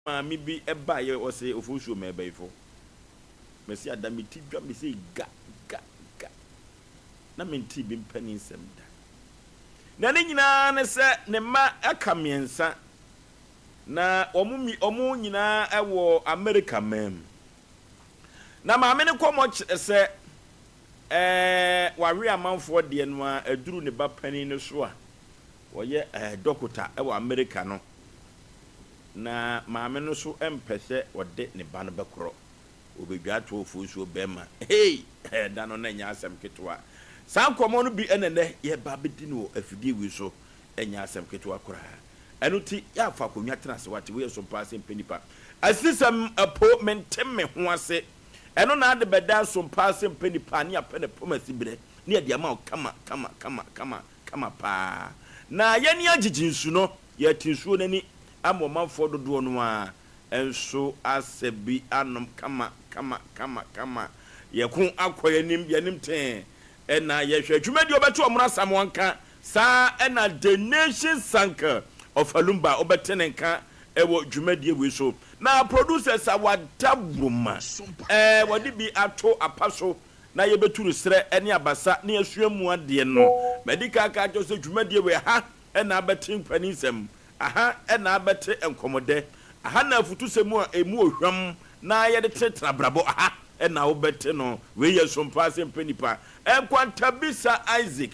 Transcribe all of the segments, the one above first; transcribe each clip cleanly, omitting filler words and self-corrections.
maame bi eba ye Osei Oforisuo mebefo me se adamiti dwa me se ga na menti bi mpani nsem da na ne nyina ne se ne ma aka miensa na omu nyina ewo America mem na maame ne komo se wawe amanfo de no a aduru ne ba pani ne so a woye dokota ewo America no na maame no so empese wode ne ba no bekoro obedwa to Oforisuo bema hey da no na nya asem ketwa san komo no bi enene ye ba bedi no afidie wi so enya asem ketwa kora enu ti ya fa konwa tena se wate we Sompa Asem Mpe Nipa asisam apo mentem me ho ase enu na ade beda Sompa Asem Mpe Nipa ne apene pomasi bire ne ade ama kama pa na ye ni agigin no ye tinsuo nani amomanfo dodo no a enso asebi anom kama ye kun akoyanim yanim ten ena ye hwe dwumadi obeto omra samwanka sa ena the nation sanker of Alumba obetenenka ewo dwumadi we so na producers awadabruma wadi bi ato apaso na ye beturu sre ene abasa na asuamu ade no medical ka to se dwumadi we ha ena abetin panisem aha ena abete enkomode aha na afutu semu a emu ohwam na ye de tetra brabo aha ena obete no we ye Sompa Asem Mpe Nipa enkwanta bisa Isaac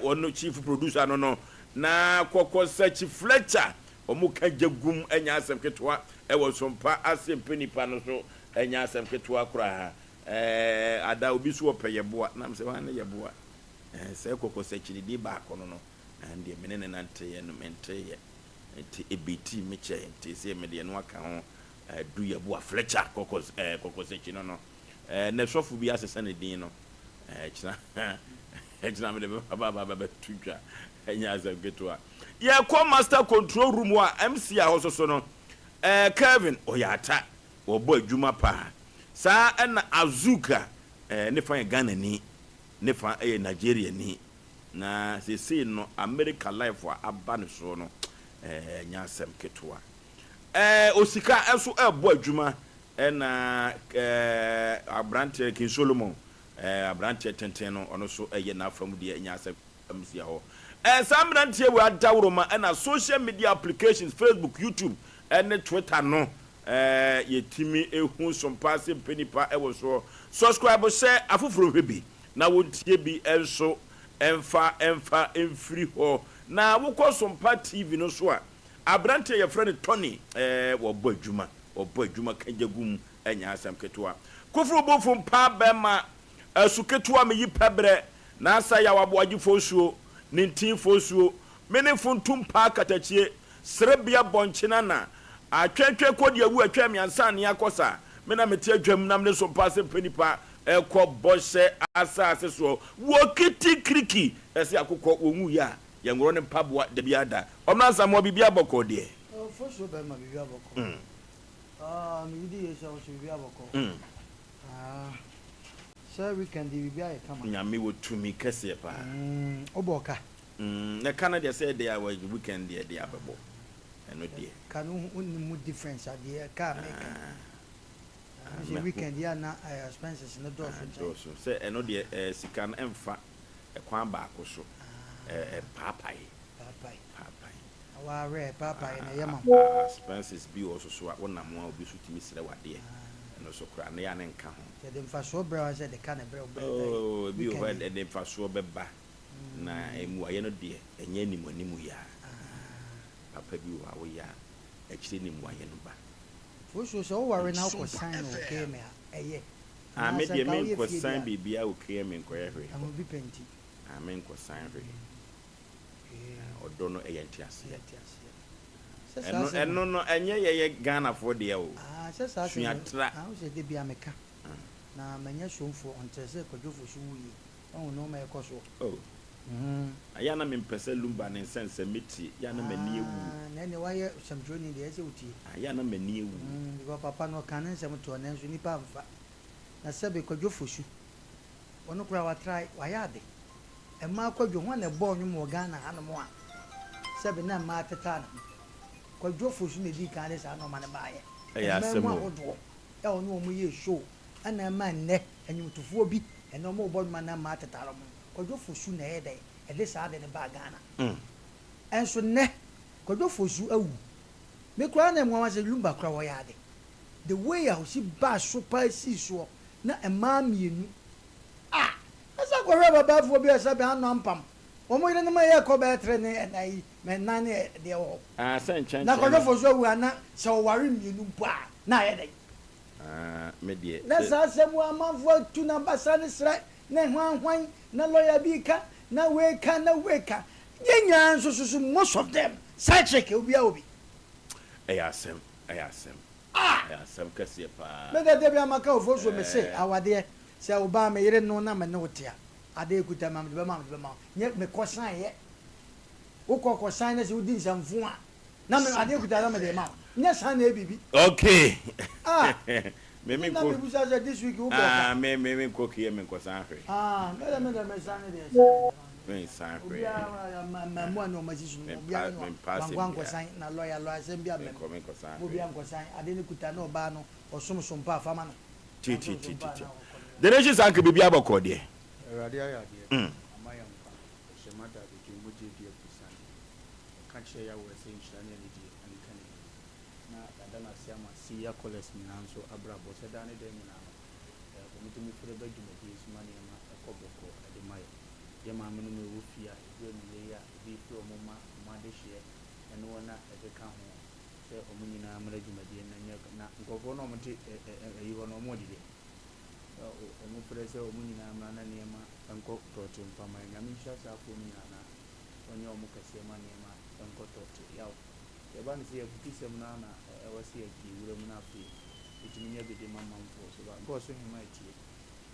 wono chief producer no na kokko search Fletcher omuka jagum enya asem ketwa ewo Sompa Asem Mpe Nipa no so enya asem ketwa kura ada obi so opeyeboa na mse wan yeboa se kokko search di ba kono no ande menene nante ye no mente ye enti ebiti meche enti se mede no aka ho du yeboa Fletcher kokko search no na sofu bi asesa ne din no echina me de baba tutwa enya asem ketwa ye ko master control room wa MC a hososo no Kevin oyata obo adwuma pa sa na Azuka ne fa Ghana ni ne fa Nigeria ni na se no America life wa abane so no nya asem ketwa osika enso ebo adwuma na abrante King Solomon abrante tenten no ono so na afam de nya asem MC ho sambrante we adawroma na social media applications Facebook YouTube and Twitter no yetimi ehu Sompa Asem Mpe Nipa ewo so subscribe share afufuro hwebi na wontie bi enso emfa emfiri ho na wokọ Sompa TV no so a abrante ye friend Tony wo bọ adwuma kanjagum enya asem ketwa kofuro bofum pa bema asuketwa me yipabre na asa Yaw Aboagye fosuo nintin fosuo mene funtum pa katachie srebia bonchina na atwetwe kodi awu atwa miansa ne akosa mena meti adwam nam ne Sompa Asem Mpe Nipa ekọ bose asa aseso wokiti kriki ese akokọ wonu ya ye ngoro ne mpaboa de biada omna samo bibia boko de fosuo be ma bibia boko mi di ye sha o bibia boko so weekend bibia ye kama nyame wotumi kese pa oboka na Canada say they are weekend there they abebo eno de kanu unni difference ade ka make weekend ya na expenses no do so say eno de sika na emfa ekwan ba akoso papai awa re papai na yema expenses bi also so wona mo obi so timi sire wade eno so kra na ya ne nka ho de mfa so bra say de ka na bra bi o de mfa so beba na emu aye no de enye animu ya papa bi wa wo ya ekire ni mu aye no ba fosuo so worry na ko sign okay me eye me de me ko sign bibia okay me ko ye hwe am bi penti amen ko sign hwe odo no entiase eno no enye ye Ghana for de o sesa suatra o se de bia meka na manya shomfo ontese kodwofo so wuyi o no ma ekoso aya na mempese lumba ne sense meti ya na mani ewu na ne waye samdroni de ese uti aya na mani ewu bigo papa no kan nsem to na nso nipa mfa na sebe kodwofo su wono kura wa try wa yade e ma kodwo ho na bo nwum wo Ghana hanom a sebe na ma teta na Kwadwo Oforisuo na di kan de sa no ma ne baaye. Asem Odo. E ono omo ye show. Ana ma nne anyutufuo bi ene omo obo ma na ma tetaro mo. Kwadwo Oforisuo na ye dey. E de sa de ne ba Ghana. Enso nne Kwadwo Oforisuo awu. Me kura na mo wa se lumba kura wo ya de. The way I see ba super si so na ema mienu. Asa ko reba ba fo bi asa be anu ampam. Omo ile na ma ye ko be tre ne enai me na ne de wo. Senchan. Na Kwadwo Oforisuo awu ana se o ware mienu mpo na ye dey. Me die. Na sa asemu amanfo tu na basa ne sra na hwanhwan na lawyer bi ka na weka Yenya nso most of them side check obi a obi. Asem. Asem kase pa. Me da de bi amaka Oforisuo me say awade se oba me yire no na me ne wotia. Ade ekuta mam de mam nye me kosan ye. Wo kosan na se udi nsamfu a. Na me ade ekuta na me de mam. Nye san na bibi. Okay. Me ko. Na me busa this week wo ko. Me ko kiye me kosan hwe. Me san de. Me san hwe. Mo no majisu no bia no. Bangwan kosan na lawyer Asem bia me. Ko me kosan. Mo bia kosan ade ne kuta na oba no osomsompa afama no. Ti. The nation sank bibi abako de. Erade ayade. Amayam pa. Shemata de Jumboje de Pusan. Kanche ya we say nshane ni di ankane. Na dadana siama siya college minanso abrabo sedane de mina. Komiti mi fere be Jumboje sumani ma ekoboko ademayo. Ye ma menu me wofia we mi ya bi pro moma ma de hye eno na ebe ka ho. Se omunyina amra Jumboje na ngofo no mti yi wono mo dide. Omo prese omunyina amra na niema enko tote mpama nyame hya safo nyana onye omo kase ma niema enko tote yaw ye ba nseekutisem na ewase agi wuram na afi etiminya bede mama mfo so ba bo so hima etie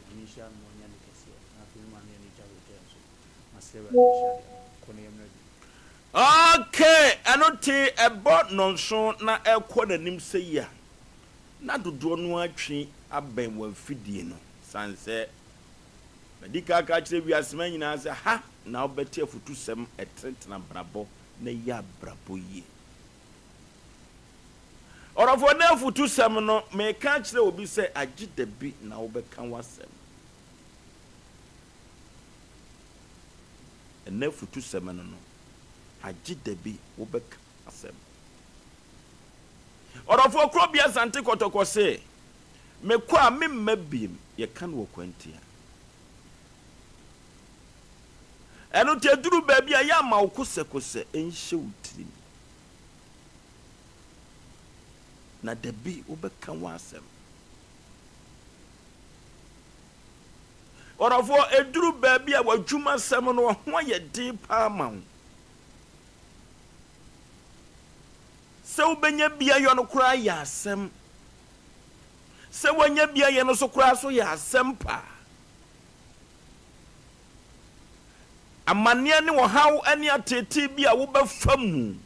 nyame hya no nya ne kase na afi ma ne ni jawo tenso masebe hya kono yemna bi. Okay, anoti ebo nonso na ekọ nanim seya na dodo no atwe aben wa fidie no sanse medika ka kire wi asema nyina se ha na obeti afutu sem etentena brabo na ya brabo yi orofo na afutu sem no me ka kire obi se agide bi na obeka wasem na afutu sem no agide bi obeka asem orofo krobia sante kotoko se me kwa memma bim ye kan wo kwantia eno te duru ba bia ya ma wo kosekose enhye wutrim na dabi wo beka wasem orofo eduru ba bia wadwuma sem no ho ye din pa ma wo se wo benya bia yo no kura ya asem se wanya bia ye no so kura so ya asem pa amane ne wo haw ani atete bia wo ba famu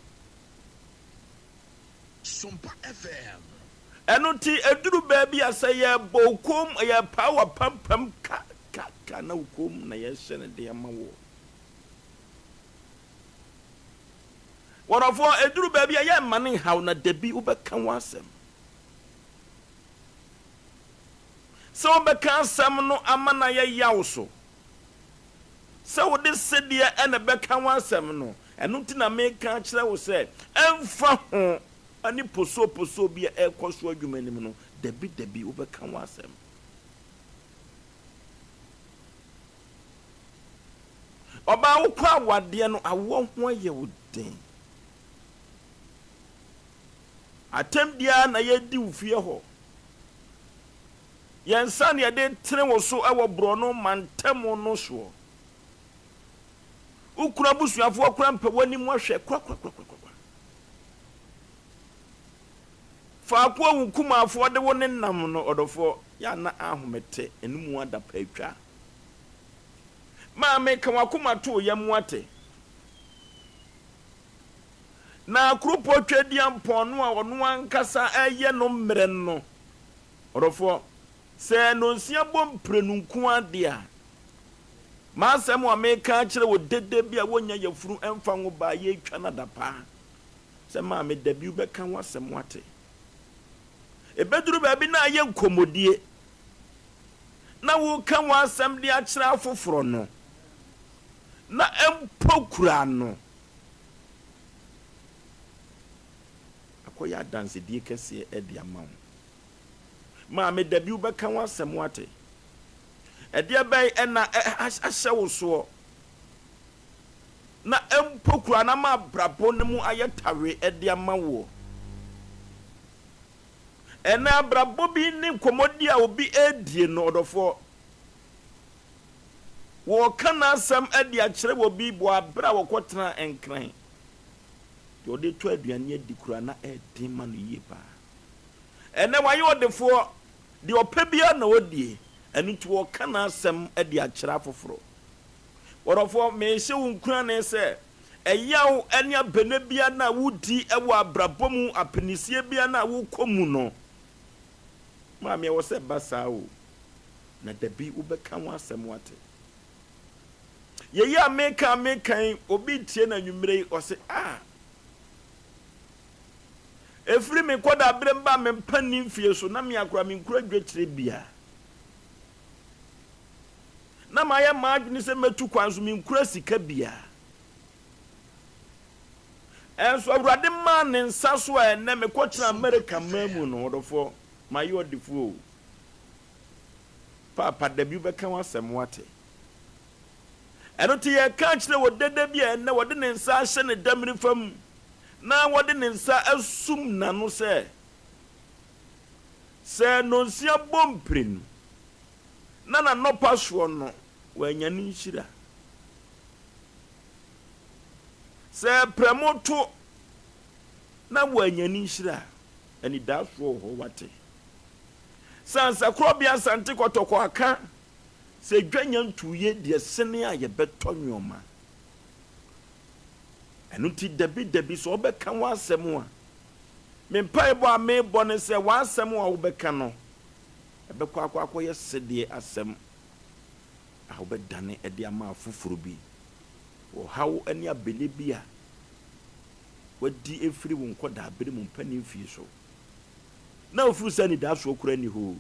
Sompa FM eno ti eduru ba bia se ye bokom ye power pampam ka na ukom na ye hye ne de ma wo warafo eduru ba bia ye mane haw na dabi wo ba kan wasem so be kan sam no amana ye yaw so so de sedie ene be kan wasem no eno ti na me kan kire wo se emfa ho ani poso bi ekoso adwuma nim no dabi wo be kan wasem oba wo kwa wade no awo ho ye wo den atem dia na ye di ufie ho yensa ne de tre wo so ewo bro no mantem no so ukura busuafo okura mpe wani mu ahwe kwa fa kwa wukumafo de wo ne nam no odofo ya na ahomete enum ada pa atwa ma me kan wakuma to yam wate na krupo twediam ponu a wono ankasa eye no mmere no odofo se no nsia bom prenunku ade a ma asem wa me ka kire wo dede bia wonya yafuru emfa ngo ba ye twa na dapa se ma me dabi be kan wasem wate e beduru ba bi na ye nkomodie na wo kan wasem de a kira afoforo no na empokura no akoya dance die kese e de amawo ma me dabi be kan wasem wate e de bai e na ahye wo so na empokura na ma brabo ne mu ayetawe e de amawo ena brabo bi ni komodi a obi edie no odofo wo kana sam ade a kire wo bi bo abra wo kotena enkran de ode to aduane adi kura na edin ma no yie ba ena waye odefo de opabia na odie enu to wo kana sam ade a kire afoforo odofo me hye wo nkura ne se eyaw ene abene bia na wudi ewo abrabo mu apenisie bia na wo komu no Mami wo se basa o na dabi wo beka wo asem wate ye ya mekan obi tie na nwumre o se efri me koda bremba me mpanim fie so na me akora me nkura dwetire bia na maye maadwini se metu kwanso me nkura sika bia enso awurade ma ne nsa so a na me kwotira America mamu no odofo my word the fool. Papa debut became one somewhat. I don't hear catch the what did be and no what didn't say a dummy from now what didn't say assume nano say. Say no see a bomb print. Nana no pass one when you need shira. Say premoto now when you need shira and it does roll what. Sansa krobia sante kotoko aka se dwanya ntuye de sene a ye beto nwoma enu ti debi so obeka wasem a me mpa ebo a me bo ne se wasem a obeka no ebekwa akwa ye sede asem a obedane e de ama afufuru bi wo hawo ani abele bi a wadi efiri wo nkoda abere mu mpa ni mfie so na ofuru sani da so kura ni ho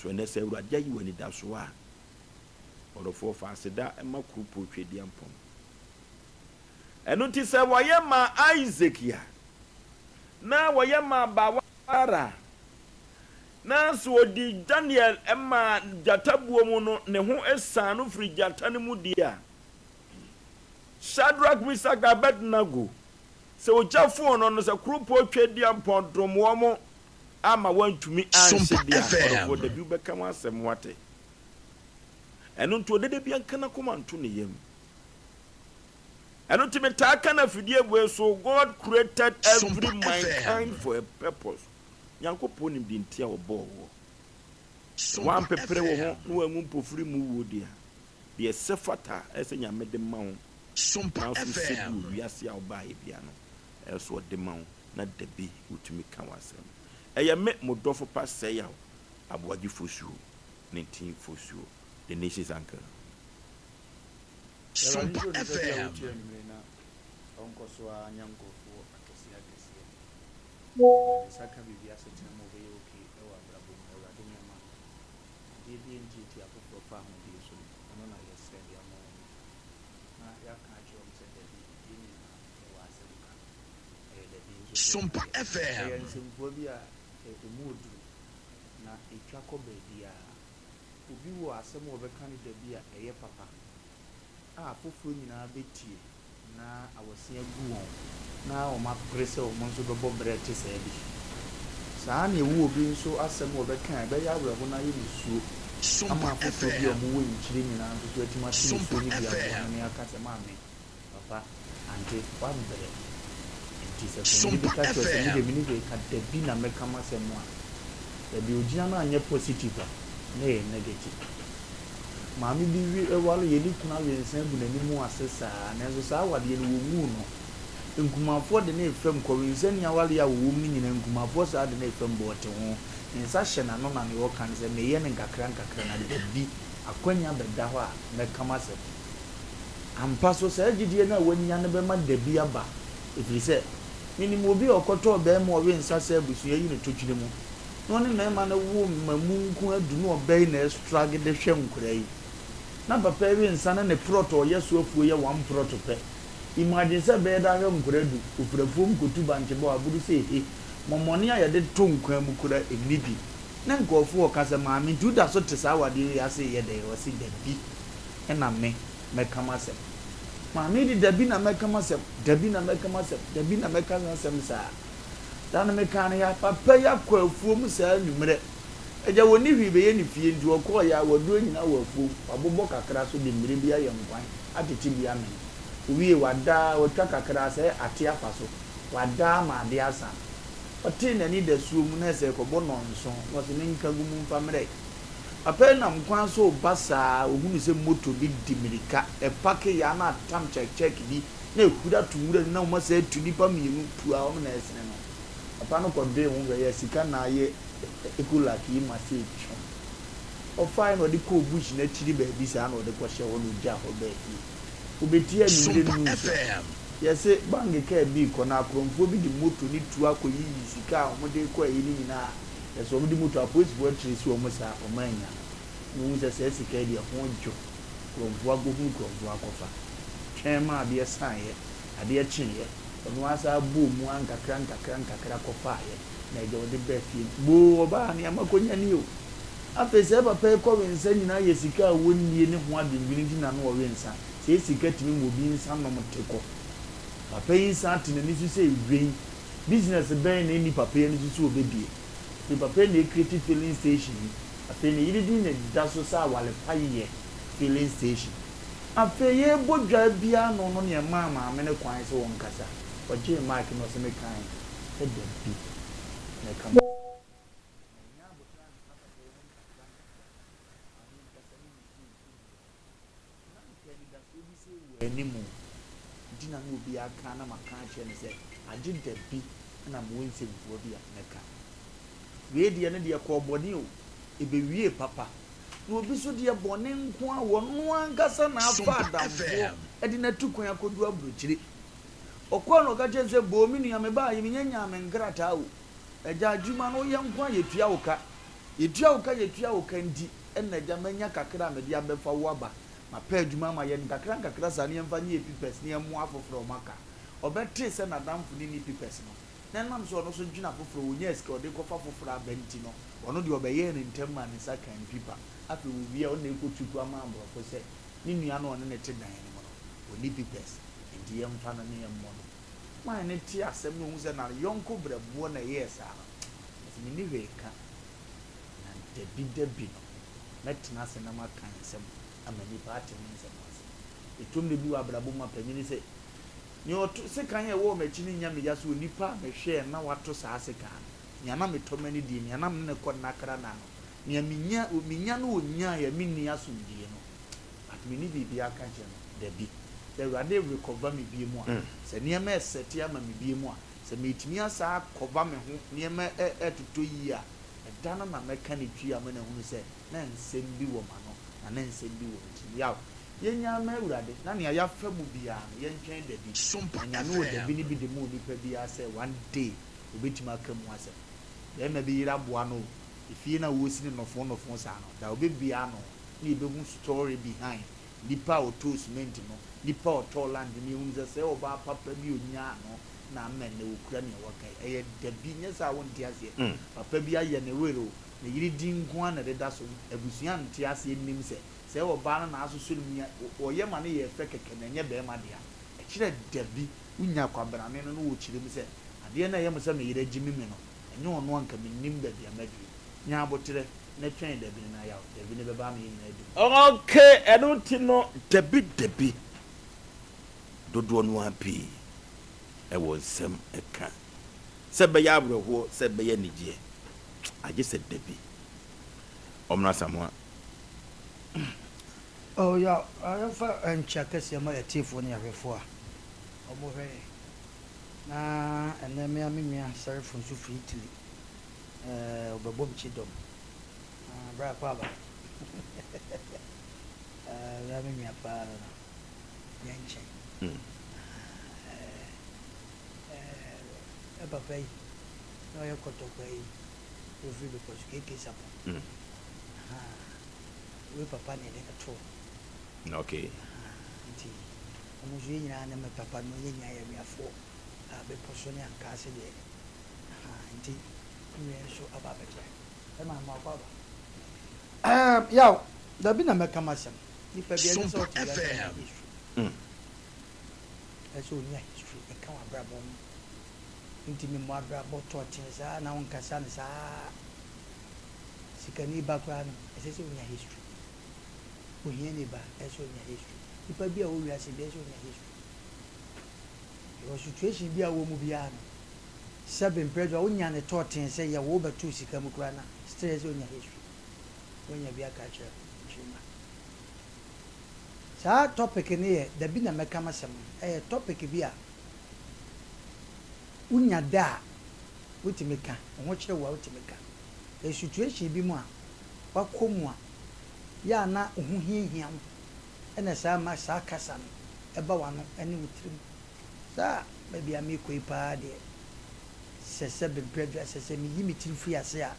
so ne se urade yi wani da so a orofo fa aseda ema krupo twedi ampom enu ti se woye ma Isaac ya na woye ma bawara na so odi Daniel ema jatabuo mu no ne ho esanu firi jata ne mu dia Shadrach, Meshach, Abednego se ojafo no se krupo twedi ampom dromo mo ama wantumi anse dia for the bi beka ma asem wate enu nto de bia kana koma nto ne yam enu timi ta kana fidie bwe so God created every mankind for a purpose Yankopon nim di ntia obo wo wan pepere wo ho no amu mpofiri mu wo dia de sefata ese nyame de ma wo Sompa FM wiase a oba e bia no eso de ma wo na dabi utumi ka wasem eye me modofo pa Osei Yaw Oforisuo 19 the nation's anchor Sompa FM onko so anyango fo akesia saka bibia se tena mo be okay e wa brabo mo ra de nyama de bi njiti akofo pa ho bi so ono na yese dia mo na ya ka jo se de bi ni na wa se ka de bi Sompa FM ya nsimfo bi a emudu na etwa ko baabi a obi wo asem wo beka ne da bi a eye papa a foforo nyina betie na awose agu won na o ma prese o mo nso bebo brete se bi saa na ewu obi nso asem wo beka be ya awre ho na ye nsuo Sompa FM bi o mo wo nchire nyina nso atima ti nsuo ni bia ne aka se ma me papa ante wa mbere Sompa FM de ka debi na meka masemo a debi ogia na anye positive na ye negative maami bi wi ewalo ye ni kuna we nsan bu na ni mu asesa na so sa awade ye no wo mu no nkumafo de na efam ko we nsan ya wale ya wo mu nyina nkumafo sa de na efam bo te ho nsa hye na no na ne wo kan se me ye ne nkakra na debi akwanya beda ho a meka masem ampa so sa gidie na wanya ne be ma debi aba if you say minimum be or koto be mo we nsa se busu yi ne totwire mu no ne mema na wo mamu nku adu no be na struggle de hwe nkura yi na papa we nsa na ne proto yeso afuo ye one proto pe imagine say be da hwe nkura du ofurafom kotu banche bo abudu say momoni a yede to nkwa mu kura enibi na nkofo o kasa maami duda so tesa wade ya say ye de o si dabi na me kama sem maami di dabi na me kama sem dabi na me kama sem dabi na me kama sem sa dan me kan ya papa ya kwa afuo mu sa nwumre eja woni hwi be ye ni fie ndu okọ ya wadu nyina wa afuo abobọ kakra so de mmire bia ye nkwan atete bia me wiye wada wotwa kakra se ate afa so wada ma de asa ote na ni da suo mu na se ko bo nonso wo se ne nka gumu mfa mre apel na nkwan so basa ohunu se moto bi dimirika e pake ya na tam check bi na ekura tumura na mo se tu nipa mienu tu a o na esene no apa no ko de hu ya sika na ye ekula ki ma se twa o fine o de ko bush na chiri ba bi sa na o de ko hye wo no ja ho ba fi obeti a ni mu yese bangi ka bi ko na akromfo bi di moto ni tu akoyi sika o mo de ko ayi ni nyina yese o mo di moto apolice bo trisi o mo sa o manya mu se se sika di ho jo kromfo agogun kromfo akofa twema de san ye ade chinye ono asa bu mu ankakra kofa ye na je o de be fi bo oba ni amakonya ni o afese papa ko wensa nyina ye sika wonni ne ho adwinwini di na no o wensa se sika timi mo bi nsa no mo teko papa yi sa tene ni so say rain business ben na ni papa yi ni so obedie the papa na create filling station afa ni yidi di na da so sa wale paye filling station afa ye bodwa bia no no ne ma me ne kwan se won kasa oje mark no se me kan e de bi na kam enimu dina no bi aka na maka che ne se age da bi na mo nse mfuo bi a neka we de ne de ko boni o ebe wie papa no obi so de boni nko a wono angasa na afa adamfo e de na tukwan akodu abrochire okwa no ka che se bo mi nua me ba yi nyanya me ngrata o eja adwuma no ye nko a yetua wo ka ndi enna eja manya kakra me de abefa wo aba ma pa adwuma ma ye nkakra sa ne mfa nye pipes ne mu afoforo maka obete se na damfo ni pipes no na nam so no so dwuna afoforo wonya eska ode kofa afoforo abenti no ono de obeye ne ntemma ne saka en pipa afi wo bia o na ekotuku ama ambrofo se ni nua no ne te dan ne mo no oni pipes ndi ye mfa na ne ye mo no ma ne ti asem no hu se na yonko brabuo na ye sa no ni weka na debi no metna se na maka nsem amani party ni se mas etum de bi wa brabo ma panyini se ni oto se kan ye wo ma chini nya me ya so nipa me hwe na wato sa se kan nya na me to mani di nya na me ne ko na kra na no nya minya no onya ya minni aso die no at me ni bi aka je no de bi se rade recover me bi mu a se ne ma set ya ma me bi mu a se me timi asa cover me ho ne ma etuto yi a da na me ka ne twi a me na hu se na nsem bi wo ma no na nsem bi wo ti yaw yenya ma urade na ne ya fa mu bia no yentwen da bi nya no da bi ni bi de mu ni pa bia se one day obetima aka mu ase ya ma bi yira boa no ifie na wo sini nofo sa no da obebia no ni be hu story behind nipa o to cement no nipa o to land ni hu se oba papa bi onya no na men ne okura ne wakai eye da bi nya sa won ti ase papa bi aye ne wero ne yiri din nko na de da so abusuan ti ase nim se oba na aso so nim oye ma ne ye fe keke na nye be ma dia e kire da bi unya kwabra ne no wo kire mi se ade na ye mo se me yire gimi me no enye ono anka me nim da bia madri nya abotre na twen da bi na yaw da bi ne be ba me yin adu okay eno ti no da bi dodo no api e wo nsem e ka se be ya abroho se be ya nigye age se da bi omna samwa oh ya afa enchaka se ma yatifo ne yahwefo a omo hwe na eneme amemia sarfo so free Italy obebom chidom bra kwaba ya memia pa yanche papa yi na yo kotokwa yi o free because keke sapo we papa ne le to okay nti omo je nyina na me papa no ye nya ya miafo be posone anka se de nti me so aba beje e ma ma kwa ba yaw da bi na meka masem ni pa bi e so to ya eso nya history e ka wa brabo nti me mo brabo to tin sa na won kasa ne sa sikani ba kwa no e se nya history o hie ne ba e so nya history ni pa bi a wo wi ase be so nya history your situation bi a wo mu bia no seven pressure wo nya ne to tin se ya wo ba tu sika mu kura na stress o nya history wo nya bia ka kire chima sa topic ne ye da bi na meka masem topic bi a unya da wutimeka wo kire wa wutimeka situation bi mu a wakomu a ya na ohu hiahia ena sa ma sa kasa no eba wa no ene wutirim sa ba bia me koi pa de sese be breda sese mi yimi tirifu ase a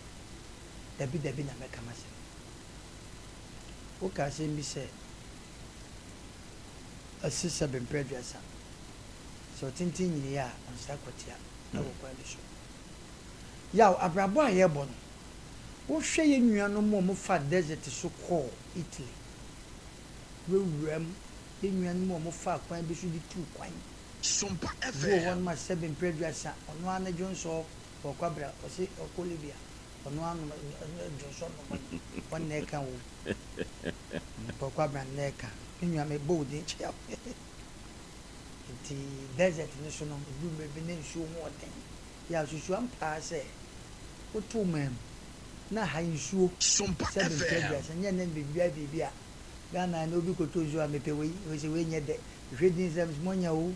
dabi na meka masem o ka se mi se asisa be breda sa so tintin nyini ya on sa kwatia na wo kwa so yaw abrabo a ye bo no wo hwe ye nuano mo fa desert so call Italy wewuram ye nuano mo fa kwan bi so di tu kwan Sompa FM wo won ma 7 previous ono ana jonso for kwabra o se okolivia ono anu jonso no won na ka wo for kwabra na ka nua me bold in chia the desert ni so no du me bi na nsu ho oden ya susu ampa se o tu mem na ha nsuo Sompa 7 FM previous nya na bibia Ghana na obi kotozo a mepe we se we nye de hwedin zems monya wo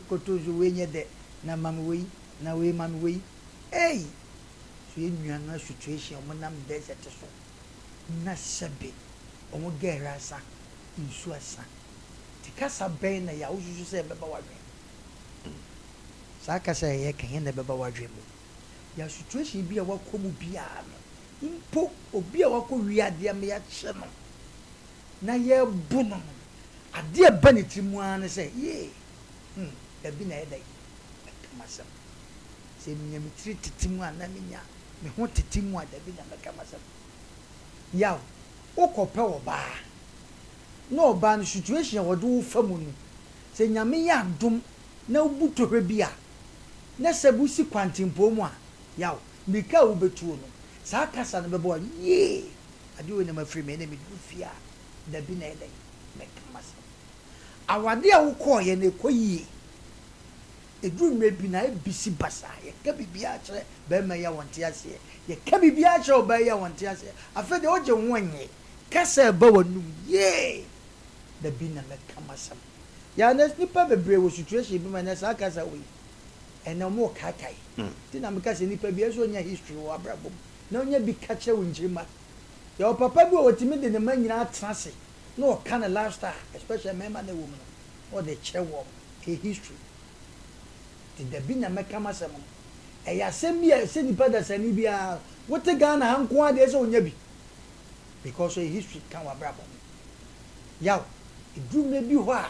kotozo we nye de na mam we na we mam we so ye nua na situation mo nam desert so na sebe o mo gera sa nsu asa ti kasa ben na ya wo susu se beba wadwe sa kasa ye kan na beba wadwe mo ya situation bi a wakomu bia no impo obi a wako wiade am ya che no na ye bu no ade ba ne timu an se ye da bi na ye dai kamasam se minya mi tiri titimu an na minya me ho titimu a da bi na kamasam yaw okope oba no oba no situation wo do famu no se nyame ya dum na obuto hwe bia na sabusi kwantimpo mu a yaw mika wo betuo no sa kasa no bebo ye ade we na mafiri me na me du fia da bi na ye dai me kamasam awade a wo ko ye na ekoyi eduru me bi na ebisi basa ye ka bibia akere be ma ya wonte ase ye ka bibia akere oba ya wonte ase afa de oje nwonye kasa ba wonu ye da bi na me kamasam ya na nipa bebre wo situation bi ma na sa kasa we ena mo kakai ti na me kasa nipa bi eso nya history wo abrabom na onya bi kache wo njirima ya papa bi wo timi de ne manyina atrase no kind of lifestyle, especially member the woman or the chair warm a history. Did the bin make a massam? A assembly, a city brothers and Libya, what the gun and quad is on yabi because a history can brabo. Yaw, it do me be what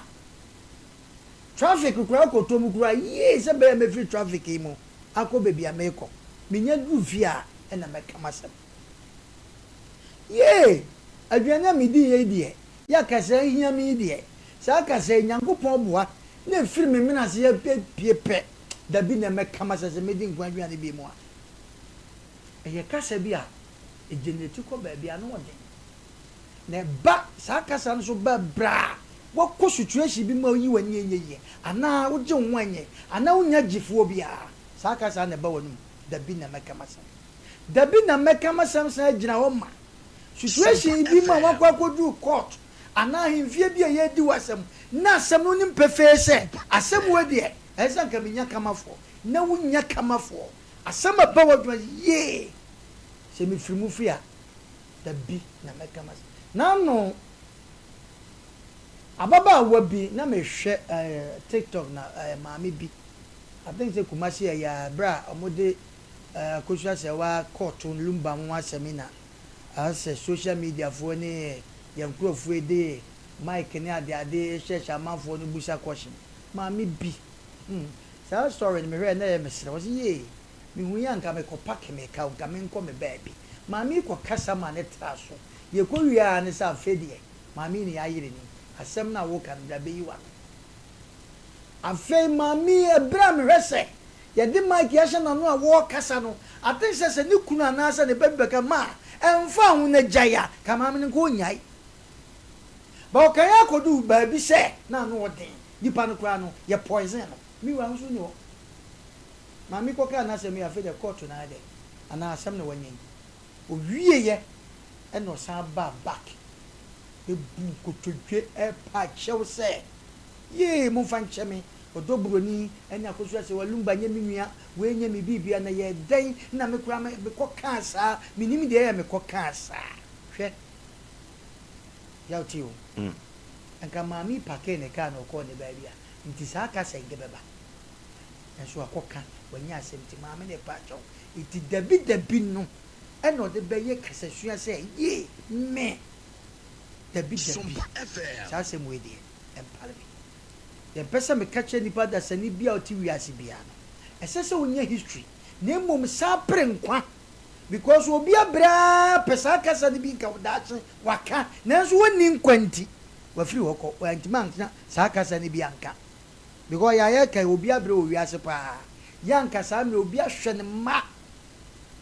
traffic crowd to Mukra, yes, a bear me free traffic emo. I could be a mako. Minya do via and I make a massam. Yea, I didn't me dear. Ya kasa hia mi de sa kasa nyankopon boa na firi me menase ya pie da bi na meka masa se medi nkwanwa ne bi mu a ye kasa bi a e generate ko ba bi ano wode na ba sa kasa no so ba bra wo ko situation bi ma yi wani enye ana wo je nwanyi ana wo nya gifuo bi a sa kasa na ba wonum da bi na meka masa sa gina wo ma situation bi ma wakwa kodu court ana himfie bi ye di wasam na asam no nim pefe se asam we de esa nka minya kamafo na wunya kamafo asam ba wodwa ye se mi firimu fia da bi na mekamas na no ababa wa bi na me hwe TikTok na maame bi I think say Kumasi ya bra omode kosua se wa court lumba mo asemi as social media for ne yankrofo ede Mike ne ade shesha manfo no busa question ma me bi sa story me hwe na ye mesre wo ye me hu ya nka me ko pack me ka nka me nko me baabi ma me ko kasa ma ne traso ye ko wia ne sa fedie ma me ni ayire ni asem na wo kan da be yiwa afei ma me ebra me hwese ye de Mike ya hye na no a wo kasa no ate se ne kunu anasa ne bebeka ma emfa hu na jaya kama me nko nyai ba kan ya kodu baabi se na no odin nipa no kra no ye poison no mi wa nso ni ho ma mi ko ka na se mi afi de court na ade ana asem na wanyen o wie ye e no san ba back e bu kotodwe e pa chew se ye mo fan cheme odobroni eni akoso se walumba nye minua we nye mi bibia na ye den na me kra me ko kansa minim de ye me ko kansa hwe yaw tio anka mami pake ne ka no ko ne ba bia nti sa ka se nge beba enso akoka wanya asem ti mami ne pa cho iti dabi no eno de be ye kasa sua se ye me dabi Sompa FM sa se mu edi empale ye pesa me kache nipa da sani bia oti wiase bia no esese wonya history na mom sa prenkwa because obi abra pesa kasa ni bi nka dache waka nanso woni nkwanti wafiri hoko wantiman sa kasa ni bi anka because ya kai obi abra owiase pa yanka sa me obi ahwe ne ma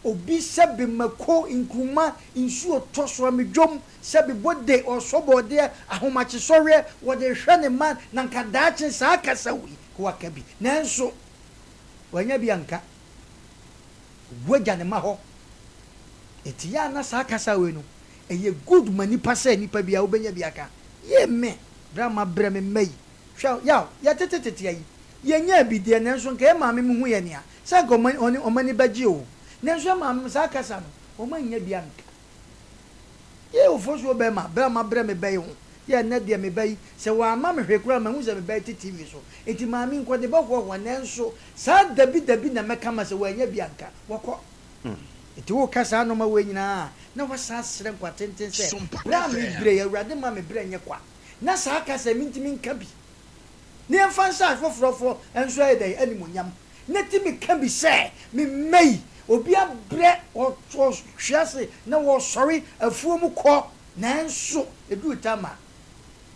obi sebe mako inkuma insu otoso amedwom sebe bode osobode ahomache sore wode hwe ne ma nanka dache sa kasa wi ko waka bi nanso wanya bi anka wagya ne ma ho etiya na sa kasa we no eye good manipa say nipa bia obenya bia ka ye me drama breme mai hwa ya tetetete yi ye nya bi de nanso nka e ma me hu ye nia sa ko omani baji o nanso ma me sa kasa no o ma nya bia nka ye ofosuo be ma drama breme be ho ye na de me bai se wa ma me hwekura ma hu se me bai TV so eti ma me nko de ba ho nanso sa dabi na meka ma se wa nya bia nka woko eti wo kasa no ma we nyina na wasa sere kwatenten se bra me bre awurade ma me bre nye kwa na sa kasa mintimi nka bi ne mfansa foforo enso ayedai animonyam na timi ka bi se me mei obi abre o hwase na wo sorry afuo mu kɔ nanso edu tama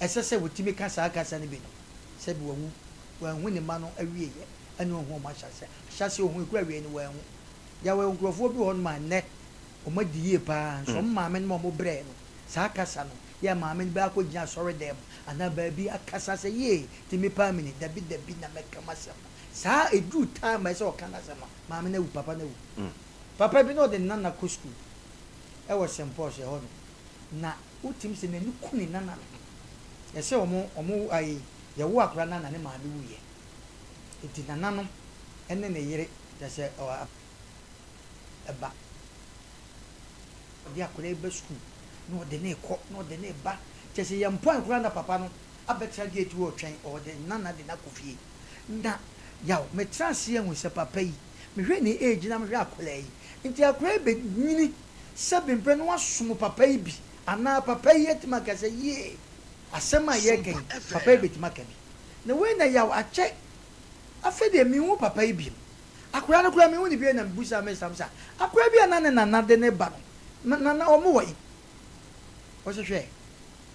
esese wotimi kasa kasa ne bi se bi wahu ne ma no awie ye ane ohu ma hyase ohu ekura wie ne wahu ya we nkrofo bi hon ma ne o ma diye pa so maame no mo bre no sa kasa no ya maame ba ko gya sore dem ana ba bi akasa se ye timi pa mini dabi na meka masem sa edu time se o kana se maame na wu papa na wu papa bi no de nana ko school e wo sempo se ho na utim se na ni kuni nana e se omo ai ye wo akra nana ne maame wu ye eti nana no ene ne yire da se eba dia akra be school no de ne ko no de ne ba chese ye mpo akra na papa no abetra gate wo twen o de nana de na kofie nda yaw me transe ye hu se papa yi me hwe ne age na me hwe akra yi nti akra be nyini seven pre no wasom papa yi bi ana papa yi etima ka se ye asema ye gen papa yi betima ka bi na we na yaw ache afede mi hu papa yi bi akra na kura mi hu ni bi na busa me samsa akra bi ana ne nana de ne ba na omo wo yi o se hwe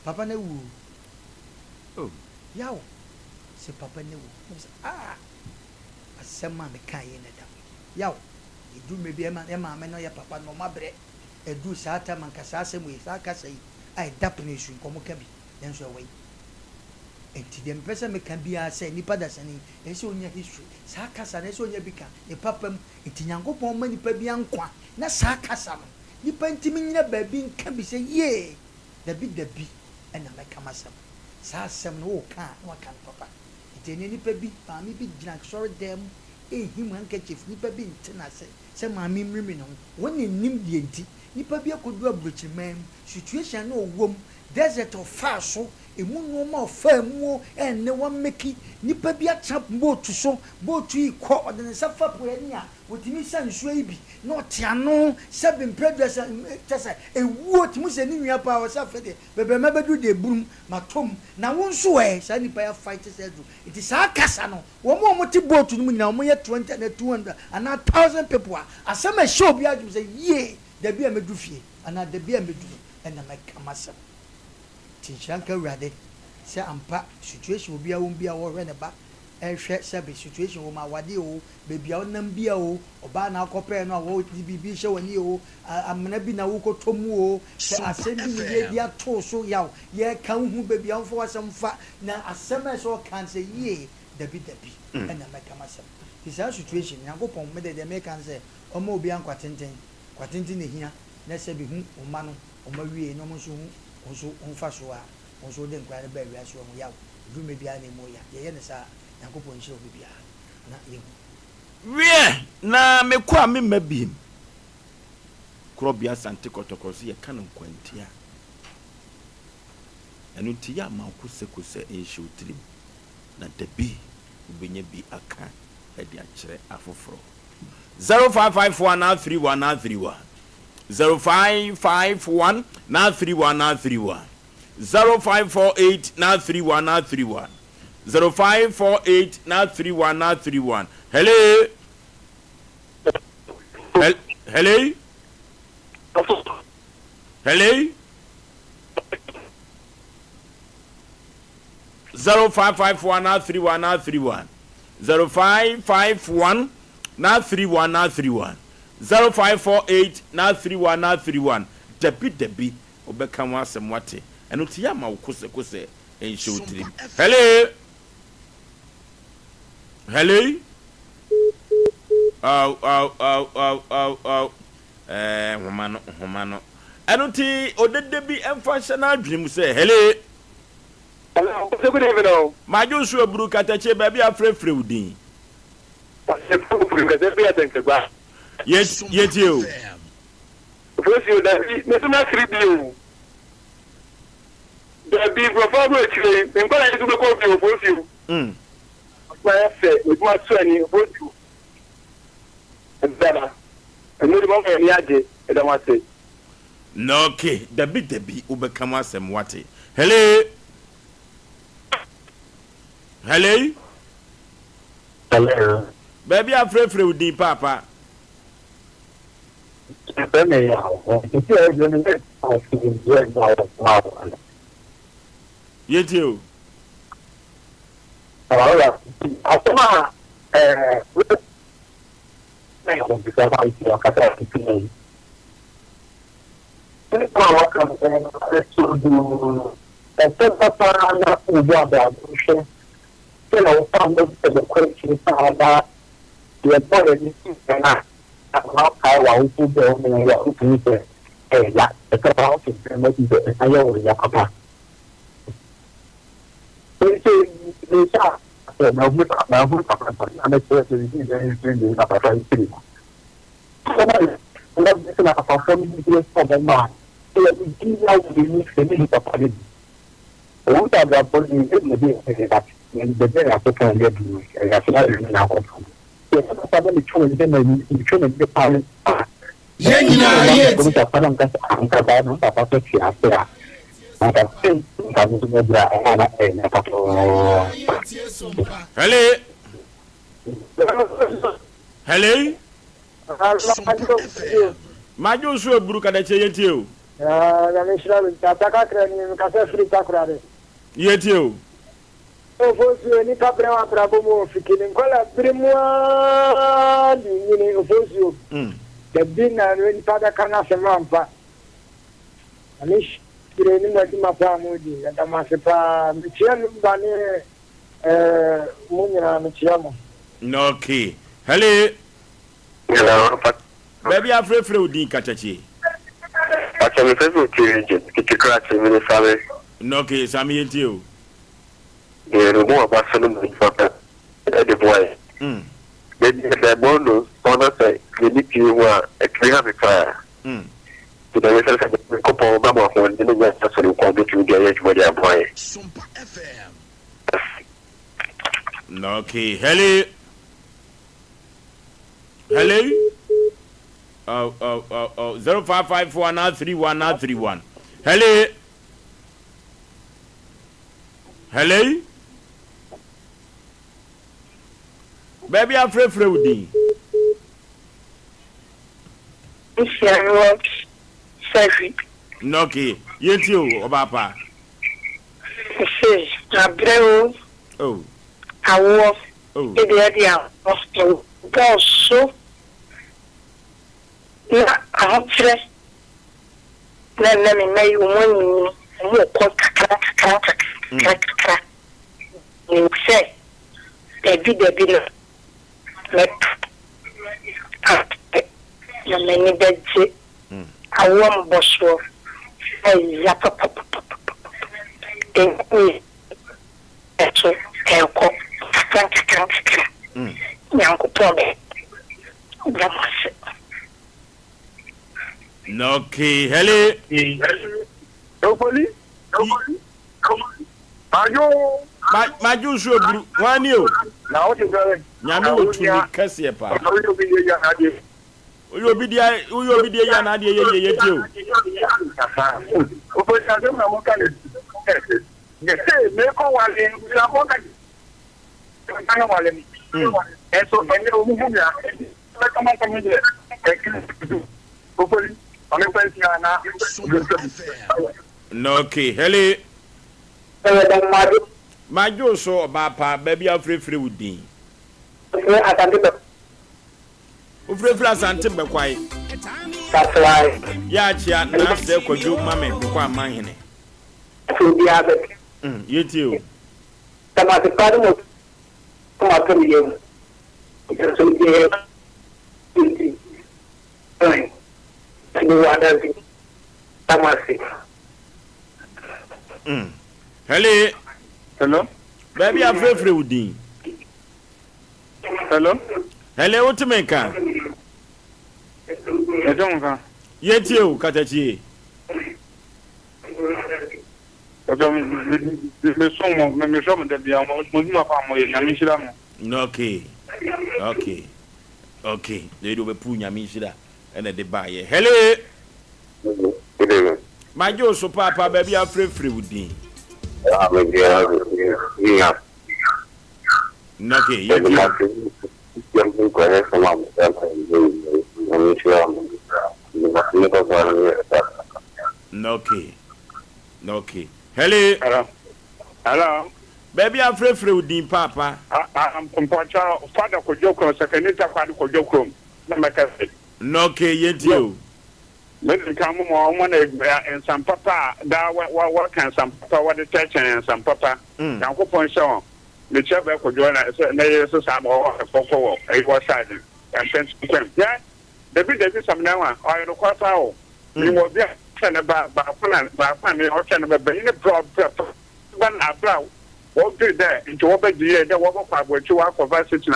papa na wu oh yaw se papa na wu asema me kan ye na da yaw edu me bi e ma me no ya papa no mabre edu saata man kasa asemu yi sa kasa yi ai dapne su komo ka bi enso we enti dem pesa me kan bia se nipa da sani enso onya history sa kasa na enso onya bika e papam enti nyankopon ma nipa bia nkwa na sa kasa no nipa ntimi nyina ba bi nka bi se ye dabi ena me kama sam sa asem no wo ka no kan papa enti nipa bi pa mi bi gina sorry dem him handkerchief nipa bi ntina se maami mmiri no woni nim die nti nipa bi akodu abrochimam situation no wom desert of faso emu no ma fa mu enne wa meki nipa bi atap boat so boat yi kɔ ɔde ne safa po ani a wotimi san nsuo yi bi na ɔtiano seven producer tese ewu otimi se ni nua pa o sa fe de bebe ma bedu de burum matom na wo nso sa nipa ya fight se do it is akasa no wo mo ti boat no mu nyina wo ye 20 na 200 and 1000 people asem a show bi adu say ye da bi a medu fie ana da bi a medu na makamasa tinchanka wrade se ampa situation obi a won bi a wo hwe ne ba ehwe sebe situation wo ma wade o bebi a wonam bi a o oba na akopɛ no a wo bibi hye wani o amena bi na wo kotomu o se asem bi ye bi ato so yaw ye kan hu bebi a won asem fa na asem e so kan se ye dabi na makamasa this situation yakopon me de me kan se omo obi an kwatenten ne hia na se bi hu o ma no o ma wie no mo so hu so onfa so a onso de nkwa ne ba wi aso mo yaw dume bia na mo ya ye ne sa yakopon hye obi bia na ye wie na me kwa me mabiem krobia sante kotokoso ye kan nkwantia enu ti ya ma kuse ehye otrim na dabi ubenye bi aka edi akire afoforo 0551931931 0551931931 0548931931 0548931931 hello hello 0551931931 0551931931 0548931931 dabi obeka mo asem wate eno ti ya ma wokose en show trim hello homano eno ti odede bi emfa na adwene say hello good evening. My Joshua Aburu Katache baby afrefre udin. Yes, you. First you that national 3D. There be profile actually. In Kola to be called for you. My say with my son for you. And that and no more any aje and I want say. No okay, debi ubekama asem wate. Hello. Hello. Baby, I'm afraid with the papa. You too. Hello, found the question about the apology and how I want to go and what to do. Hey, that the about it, and what is it? I always have a pass. They say, I'm a person who is doing a friend. I'm looking at a family for the man. So we give out the new family apology. What are the apology in the day? And the day after can get you, I have not even now. Yes, I'm trying to get the parents. Yes, Hello. My Joshua Aburu Katache yetio. Yetio. Oforisuo ni kapra wa prabomo fikini nkola primwa ni Oforisuo the dinner when pada kana semampa anish kire ni mati mapamudi ata masepa michiano bane munya michiamo no okay hello baby afrefre udin kachachi acha mi fezo kikikrachi mini sabe no okay sami yentio no more about some the boy. The bonus, honor say, the need you are a clear fire. There is a couple of Baba who didn't get us to call the two days with their boy. Sompa FM. Okay, hello. Hello. 0554931931. Hello. Hello. Baby, I'm free with you. Okay, you too, Papa. Abreu. Oh. Awo. Oh. Idea of so. Na ahofre. Na me mai umoni mo ko kakra. Ni se. Debi no. Let. Na me ni beje. Awo mboso. Ya papa. Okay, hello. Nobody? Maju so bru. One you. Now what is going? Nyame otu kase pa. Uyo bi dia ya na de ye ti o. O na mo kan. Me ko wale, la ko kan. Kan wale mi. Eso ene o mu ya. La kama kama de. O poli. On pense na. No, okay, hello. Maju so ba pa baby afrefre wudin. Ufrefre asante bekwai. That's why. Ya chia na se kwadwo mame kwa manhene. So be abe. Yeti o. Tamate kadu mo. Tamate mi yemu. So be. Ai. Ni wada zi. Tamase. Hello. Hello. Baby afrefre wudin. Hello. Hello utimeka. Ejonga. Yeti o katachi. Me somo de bia mo ma fa mo ya mi shira mo. Okay. They do be pu nyame shira ene de baye. Hello. Majo so papa baby afrefre wudin. Okay, Okay. Hello. Baby, I'm free with the papa. I'm Pacha, father Kojoko, second Kojoko. Okay, yet you. Let me come on and some papa, that what can some papa, what the church and some papa. Now, go show. The chairman could join us, and they used to some or a was side and fence. Yeah, the bit some now, or in a quarter hour. You will be about family or send a in a problem. One abroad, what did there into over the year, the work of what you are for varsity.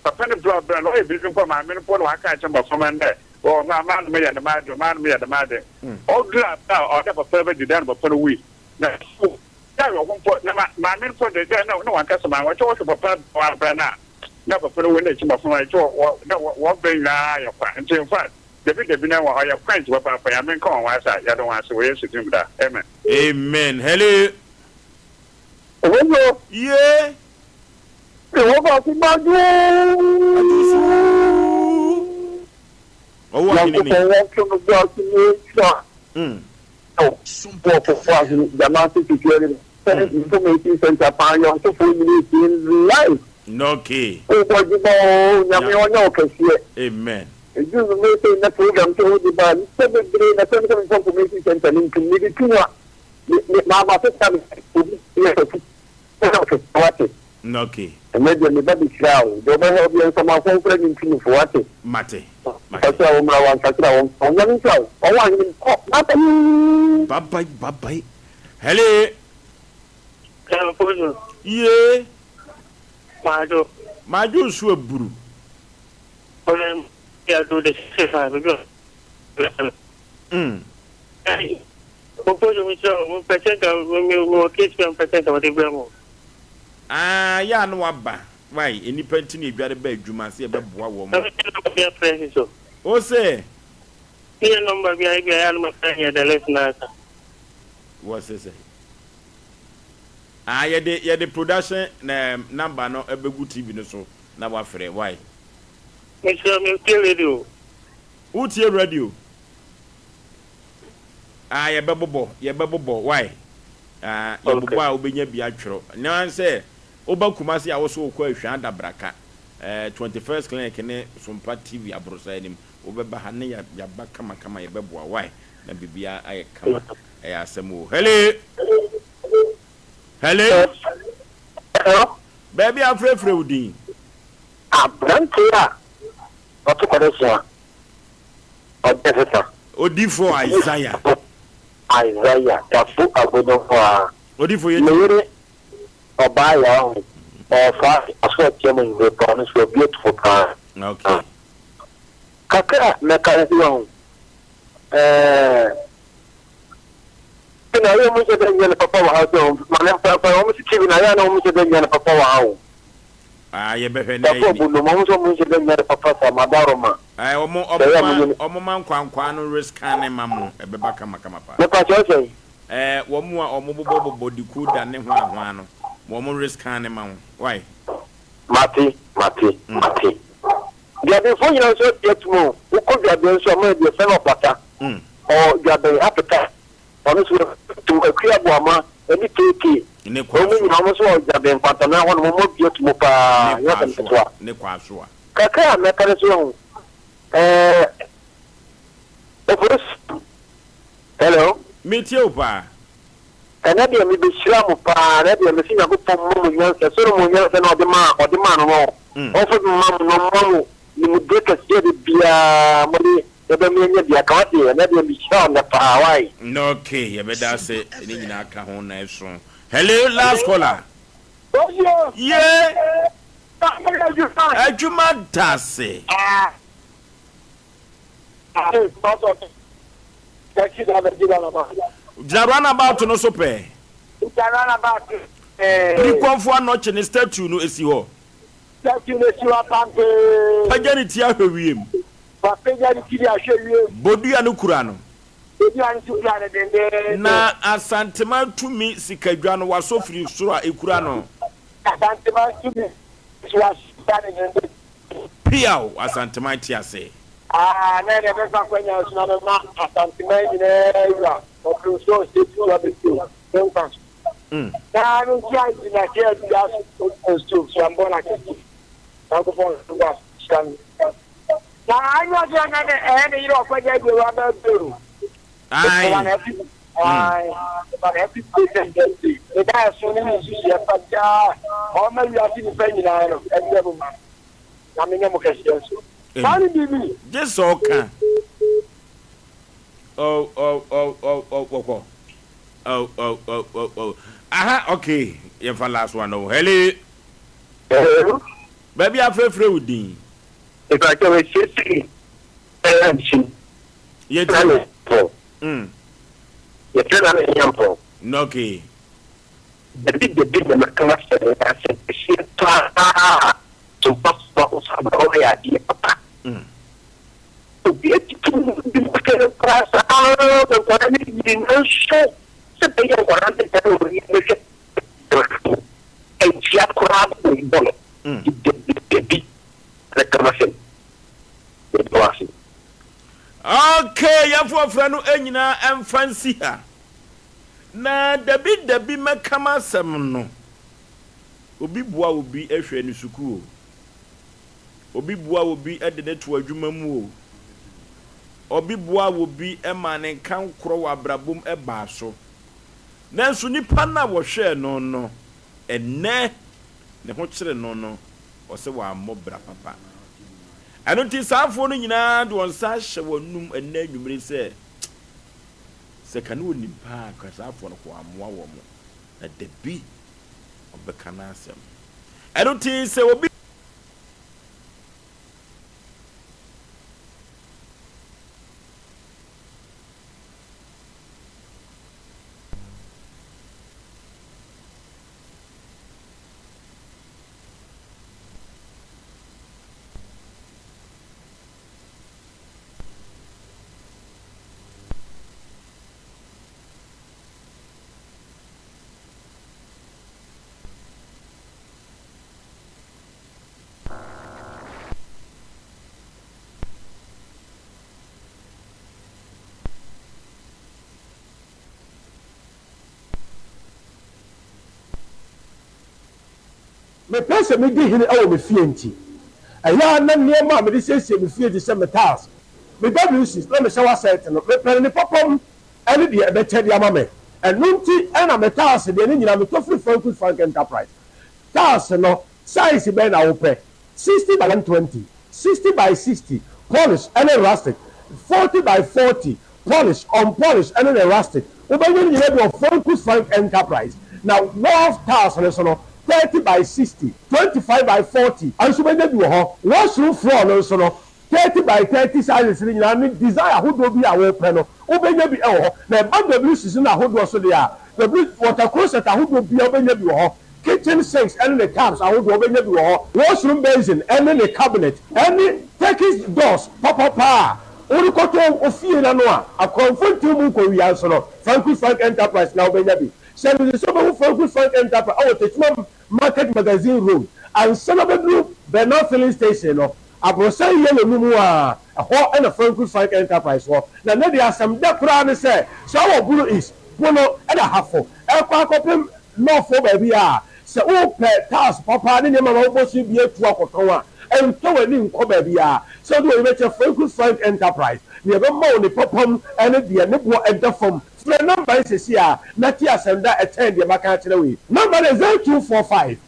But when the blood brand, or a vision for my minute, I catch him from there. Or my man me and the mother. All glad now, or never further the done for a week. My men for the no one customer, what you papa or Brana. Never put away the chimba from my jaw, what bring until in fact, the bit of now are your friends, what I mean, come on, I don't want to wait to do that. Amen. Amen. Hello. Hello. Yeah. What about the Oh, what do you mean? Information center upon your in life. Okay. Amen. You may say that program to the band, 7 days, the information center in community. Mama Okay. And maybe the baby crowd, the man of your summer home friend in for what? Mate. Bye. Hello. Yeah. Maju so buru. Ah, ya no waba. Why? Any pentin you got a bed, you must see a bed. Osei. Your number behind my friend here, the listener. What's it say? Ah, yeah, the production number no a big TV no so. Now what for why? Make sure me radio. Who's your radio? Ah, yeah, bebo. Why? Ah, your boy will be near Biatro. Now I say, Oba Kumasi, I also quite Shanda Braka. 21st clinic in Sompa TV abroad him. Over Bahane ya kama ya bebo. Why? Na bibia I come. Asem Mpe. Hello. Baby, I'm free Udi. Abrantia. What to correction? Odi for Isaiah. Tafu abodo for. Odi for you. Mere Obaya or far as what German the promise for beautiful car. Okay. Kaka mechanism. I almost said that papa house. My papa almost giving I almost said that papa house. Ah, you better know. Papa Madaroma. I almost quanquano risk canning mamma, a bebaka macamapa. One more or mobile body could than one. One more risk canning mamma. Why? Mati. They have been for you also yet more. Who could have been so maybe a fellow butter or you have been happy. Honestly, to a clear woman, any take. Almost all the Ben Pantana, one more beautiful Nequasua. Kaka, mechanism. Hello, meet you, pa. And I may be sure, pa, and I may see a good woman, a certain young and the man. Often, no, you would break a steady beer money. Okay, you better say, hello, last caller. Yeah, Ajuma Dase. Jarana about to no so pay. You come for not in a statue, no, is you. Pajanity, I hear him. Bodu anu kurano na asantema tumi sikadwano wasofiri soro ekurano asantema tumi piao asantema tiase na ne be fa kwanya suna na asantema ni na oproso setu abetu enkwans na no ti na ke dia so ambona ke na ko fon wa scan I know that you know what you are about to do. But every person the guy is so many but all my you are seeing penny now and every man. I mean, I'm okay. Just okay. Oh. Aha, okay. You for last one. Oh, hello. Baby, I'm free Udi. If I can see, you tell me, you tell me, example. Okay. The big class, I said, she to pass bottles of the idea. To be a class, the show. So they are 100 and she had crab with bullet. Reclamation. Okay, ya for franu enyina emfansi ha. Na dabi makama sem no. Obi bua obi ehwe ni suku o. Obi bua obi ede ne to adwuma mu o. Obi bua obi ema ne kan kro wa brabom eba so. Nanso nipa na wo hwe no enne ne ho kire no ose wa mobra papa. I don't think Safo no nyina do on sash wonum enne nwumre se kanu ni pa ka Safo no ko amoa wo mo na debi obekana asem. I don't think say obi me pese me di hene e wo me fie nti aya na niema me de siesie me fie di se me tiles me WC na me shower set no me pere ni popom ene de e be chede ama me enu nti ena me tiles de ni nyina me to free Frank Enterprise tiles no size be na wo pe 60 by 120 60 by 60 polish and rustic 40 by 40 polish unpolished and rustic obanyo ni be of Frank Enterprise now wall tiles no 30 by 60 25 by 40 and so benya bi wo ho washroom floor no so no 30 by 30 sizes ni na design ahodo bi a wo pe no obenya bi e wo ho na ba WC na ahodo so de a the water closet ahodo bi obenya bi wo ho kitchen sinks and the taps ahodo obenya bi wo ho washroom basin and the cabinet and Turkish doors papa orikoto ofie na no a akonfonti mu ko wian so no Frank Enterprise na obenya bi send the so Frank Enterprise our techno market magazine room and Salabedru Bernard filling station no abrosan yellow numu a ho and a Frank Enterprise wo na na dia asem de kura ne say so our blue is bono and a half e kwa kopem no for baby a se o pe task papa ne ma wo bosu bi etu akoton a en to wani nko baby a so do we make Frank Enterprise ne be ma oni popom ene de ne bo edafom the number is here nati asenda attend the maka kire we number is 0245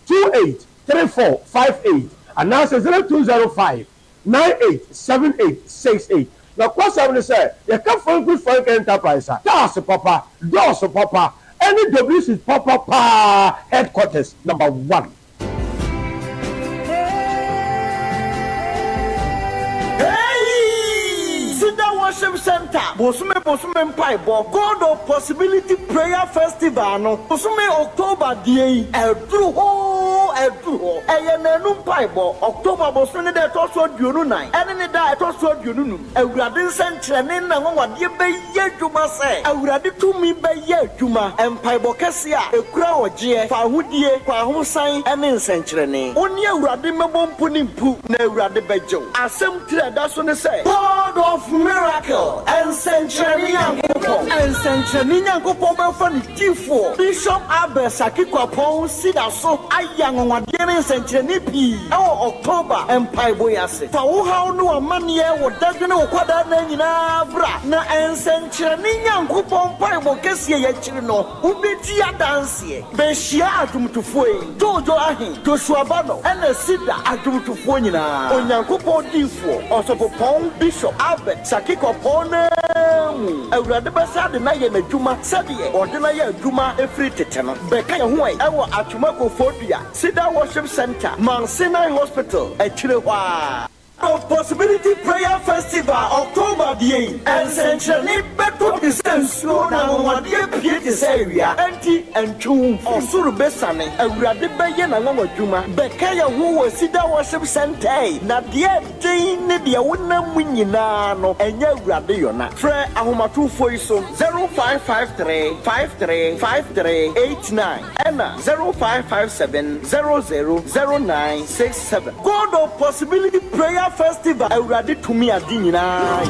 283458 and now 0205 987868 now question say you can find Frank Enterprise that's papa doors papa any WC is papa headquarters number 1 Worship Center, Bosume Mpaibo, God of Possibility Prayer Festival, no, Bosume October day, Edruho, Eyanenum Paibo, October Bosune de Tosso Dununai, and in the Tosso Dununum, a Radin Centranin, and what you bay Juma say, a Radi to me bay Juma, and Paibo Cassia, a crow, Jia, Fahudie, Pahusai, and in Centrani. Only a Radimabon Punim Poo, ne Radibejo. Asem Mpe that's what they say. God of Miracle. And Century and Century Yankopon Tifo Bishop Abel Sakikopon Sida so Ayang on Dian Century P. October and Paiboyase. For how no money would Dagano Quada Nabra na and Century Yankopon Paibo Cassia Yachino Ubitia Dancy Beshia Atum to Foy Jojo Ahi Joshua Bano and a Sida Atum to Foyina on Yankopon Tifo also Pon Bishop Abel Sakiko Pone Awurade basa de na ye medwuma sadie ode na ye adwuma efri teteno beka ye ho ai ewo atwumako fodua Sida Worship Center Mount Sinai Hospital akire hwa of Possibility Prayer Festival October the 8th and Century Beto Disensuo na wade pie this area anti and two osuru besane awurade beye na nwadwuma beka ye ho Sida Worship Center na de din ne de wonam nyina no enye awurade yona frɛ ahomatofo iso 0553 535389 and 0557 000967 God of Possibility Prayer Festival awurade tumi adi nyina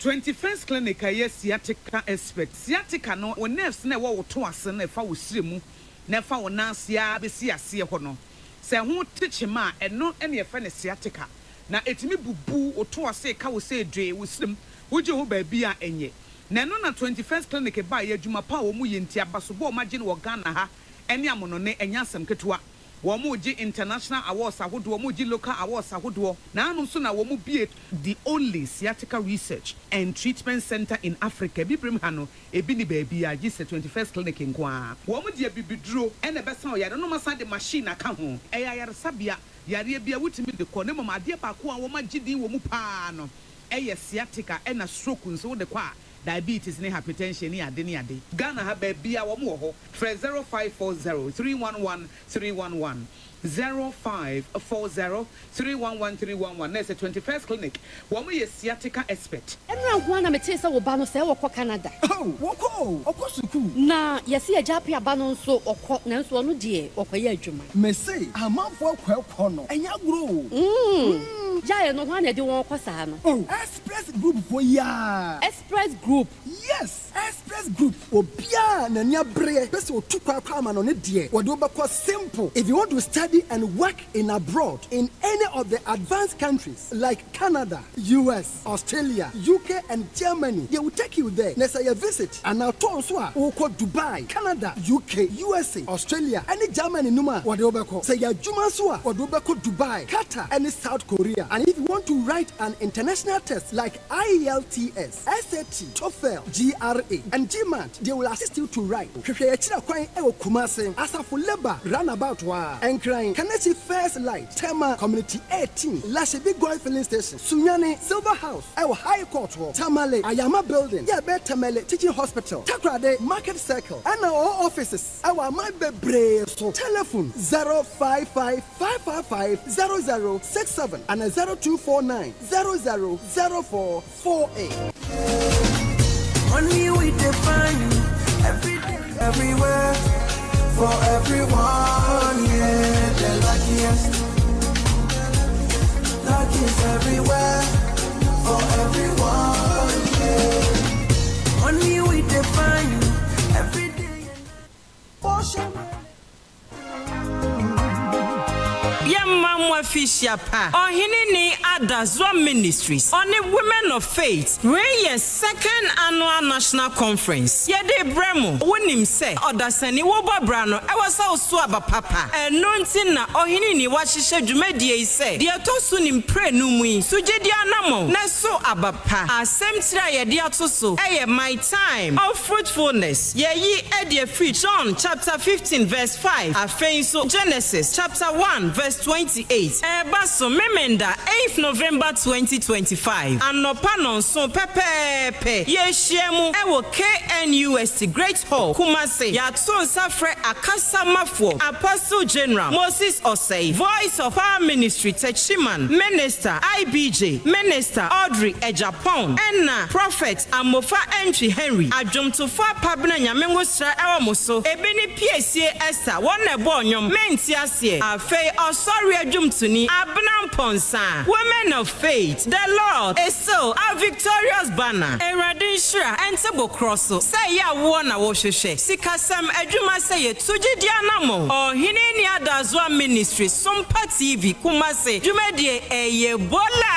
21st clinic aye sciatica expert sciatica no wo nerves na wo to ase na fa wo siremu na fa wo nansia be si ase ho no se ho techema eno ene ye fa ne sciatica na etimi bubu wo to ase ka wo se dwe wo sirem wo je ho ba bi a enye na no na 21st clinic ba ye adwuma pa wo mu ye ntia baso bo ma je no Ghana ha ene amono ne enya asem ketewa wo mu ji international awards ahodo wo mu ji local awards ahodo na anu so na wo mu bie the only sciatica research and treatment center in Africa bibrim ha no ebi ni ba bia ji se 21st clinic nkoa wo mu di bibiduro ene besa o yare no masa de machine aka ho eya yare sabia yare bia wutimi de ko ne mama ade ba ko a wo ma gidi wo mu pa no eye sciatica ena stroke nso de kwa diabetes ne hypertension ne ade ne Ghana ha ba bia wo mu ho 0540 311 311 0540-311-311. That's the 21st clinic. One way is sciatica expert. Everyone want to tell us about say or Canada. Oh, woko, okusuku. Na yesi a japi abano so or na so no die or juma. Me say, amafo kwekwono. Enya grow. Jaya no one do won kwasa no. Oh, Express Group for ya. Express Group. Yes, Express Group. Obia na nya bre. Pese otukwa kwa ma no ne die. Wode obekọ simple. If you want to study and work in abroad in any of the advanced countries like Canada, US, Australia, UK and Germany, they will take you there. Let's say a visit and now turn so oko Dubai, Canada, UK, USA, Australia, any Germany numa wode obekọ. Say ya juma so wode obekọ Dubai, Qatar and South Korea. And if you want to write an international test like IELTS, SAT, TOEFL, GRE, and GMAT, they will assist you to write. Kumase, Asafo Leba, Runabout Wa, and crying, Kanesi First Light, Tema Community 18, Lashebi Goy Filling Station, Sunyani, Silver House, our High Court Wall, Tamale, Ayama Building, Yabe Tamale Teaching Hospital, Takrade Market Circle, and our offices, our Mybe Bre, so telephone 055-555-0067 and 0249-000448. Money we define every day, everywhere, for everyone, yeah, the luckiest everywhere, for everyone, yeah. Money we define every day, for sure. Yamamwa Fishiapa, or Hinini Adazwa Ministries, on the Women of Faith, Ray second annual national conference. Yede Bremo, Winim say, Odasani Woba Brano, I was also Swaba Papa, and Nontina, or Hinini Washisha Jumedia say, Diatosunim Pre Numui, Sujedia Namo, Naso Abapa, Asem Mpe Nipa, Aye, my time of fruitfulness. Ye Edia Free John chapter 15, verse 5, Afenso Genesis chapter 1, verse 28. Ebaso Memenda 8th November 2025. Anopanon so pepepe. Yeshiemu ewo KNUST Great Hall. Kumase Yatson Safre Akasa Mafo. Apostle General Moses Osei. Voice of our ministry Techiman. Minister IBJ. Minister Audrey Ejapon. Enna Prophet Amofa Entry Henry. Ajumtufa Pabna Nyamengo Sra Ewamoso. Ebeni PSA Esther. One Ebonyom. Mentiasie. Afei Sorry, Jumtuni, Abnam Ponsa, Women of Faith, the Lord is so a victorious banner, a radisha and Sabo Crosso. Say ya wana washoshe, Sikasam Ejuma say Tuji Dianamo, or Hineni Adazwa Ministry, Sompa TV, Kumase, Jumedie Ebola.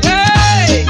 Hey,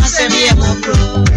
Asem Mpe Nipa